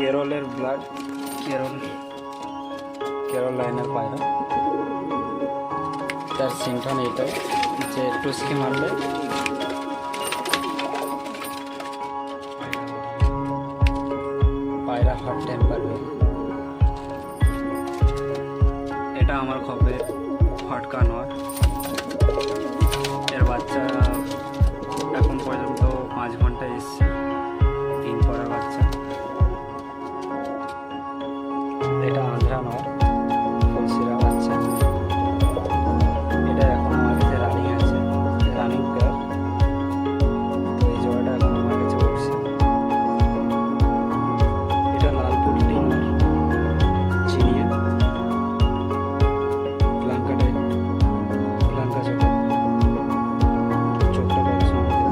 কেরলের ব্লাড, কেরল লাইনের পায়রা। তার সিমটন এইটাই যে টুসকি মারলে পায়রা হট টেম্পার। এটা আমার খপের ফটকা নয়। এর বাচ্চা এখন পর্যন্ত 5 ঘন্টায় এসছে, 3 পরের বাচ্চা। এটা আন্ধ্রা নয়, ফুলশিরা বাচ্চা। এটা এখন আমার কাছে রানিং আছে, রানিং পেয়ার। তো এই জোড়াটা এখন আমার কাছে উঠছে। এটা লালপুর টিনার চিনিয়া ব্লাঙ্কা টাইপ, ব্লাঙ্কা চোখের, চোখটা কত সুন্দর।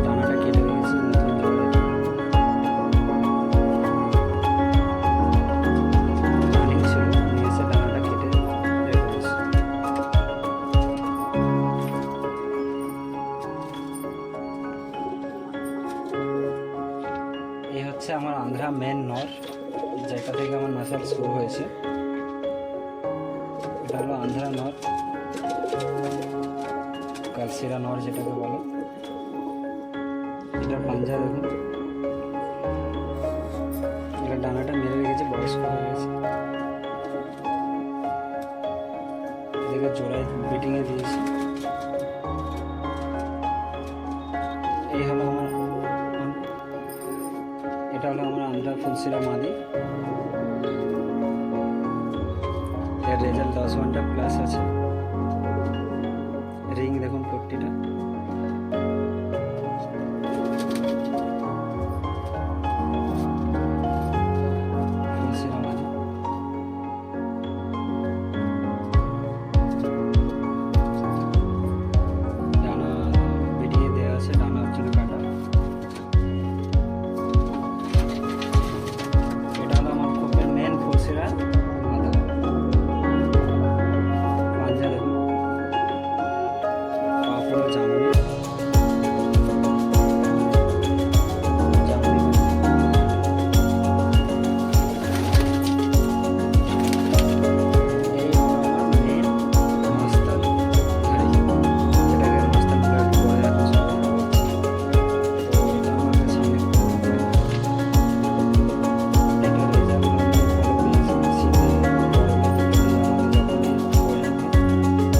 ডানাটা কেটে রেখেছি নতুন জোড়ায়। রানিং ছিল, নিয়ে এসে ডানাটা কেটে রেখেছি। এই হচ্ছে আমার আন্ধ্রা মেন নর, যেটা থেকে আমার নাসাল শুরু হয়েছে। এটা হলো আন্ধ্রা নর, কালসিরা নর যেটাকে বলে। এটা পাঞ্জা দেখুন, এটা ডানাটা মেরে রেখেছে, বয়স্ক হয়ে গেছে। এদিকে জোড়ায় বিটিংয়ে দিয়েছি। এই হলো আমার, এটা হলো আমার আন্ধ্রা ফুলশিরা মাদি। এর রেজাল্ট 10 ঘন্টা প্লাস আছে। রিং দেখুন পট্টিটা। ফুলশিরা মাদি। ডানা বেরিয়ে দেওয়া আছে, ডানা হচ্ছে কাটা। এটা হলো আমার খোপের মেন ফুলশিরা মাদা। পাঞ্জা দেখুন, পা পুরো জামুনি, জামুনি পাঞ্জা। এই হলো আমার মেন মাস্টার ধাড়ি, যেটাকে মাস্টার ব্লাড বলা যাচ্ছে। তো এটা আমার কাছে অনেক বড় পায়রা। এটা রেজাল্ট আমি ভালো পেয়েছি। শীতে গরমে যখনই হয়ে ওঠে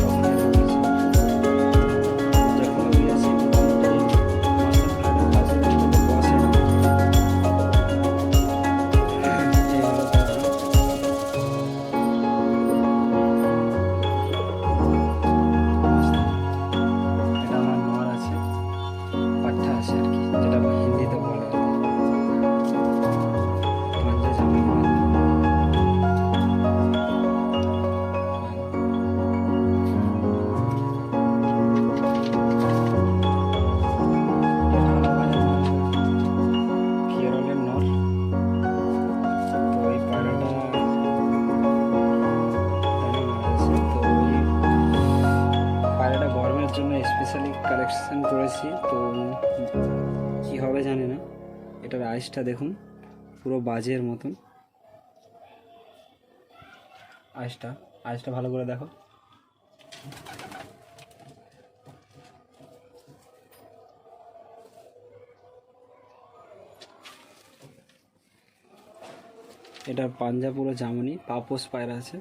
তখনই রয়েছে। যখন উড়ে আসি মোটামুটি মাস্টার ব্লাডের কাছে তো বসে না। এই হলো তারা। এটা আমার নর আছে, পাঠা আছে আর কি, যেটা হিন্দিতে বলে আর কি। পাঞ্জা জামুনি বাঁধা। এটা হলো আমার কেরলের নর। তো এই পায়রাটা রানিং আছে। তো এই পায়রাটা গরমের জন্য স্পেশালি কালেকশন করেছি। তো কি হবে জানি না। এটার আইসটা দেখুন, পুরো বাজের মতন আইসটা। আইসটা ভালো করে দেখো। এটার পাঞ্জা পুরো জামুনি, পাপোস পায়রা আছে।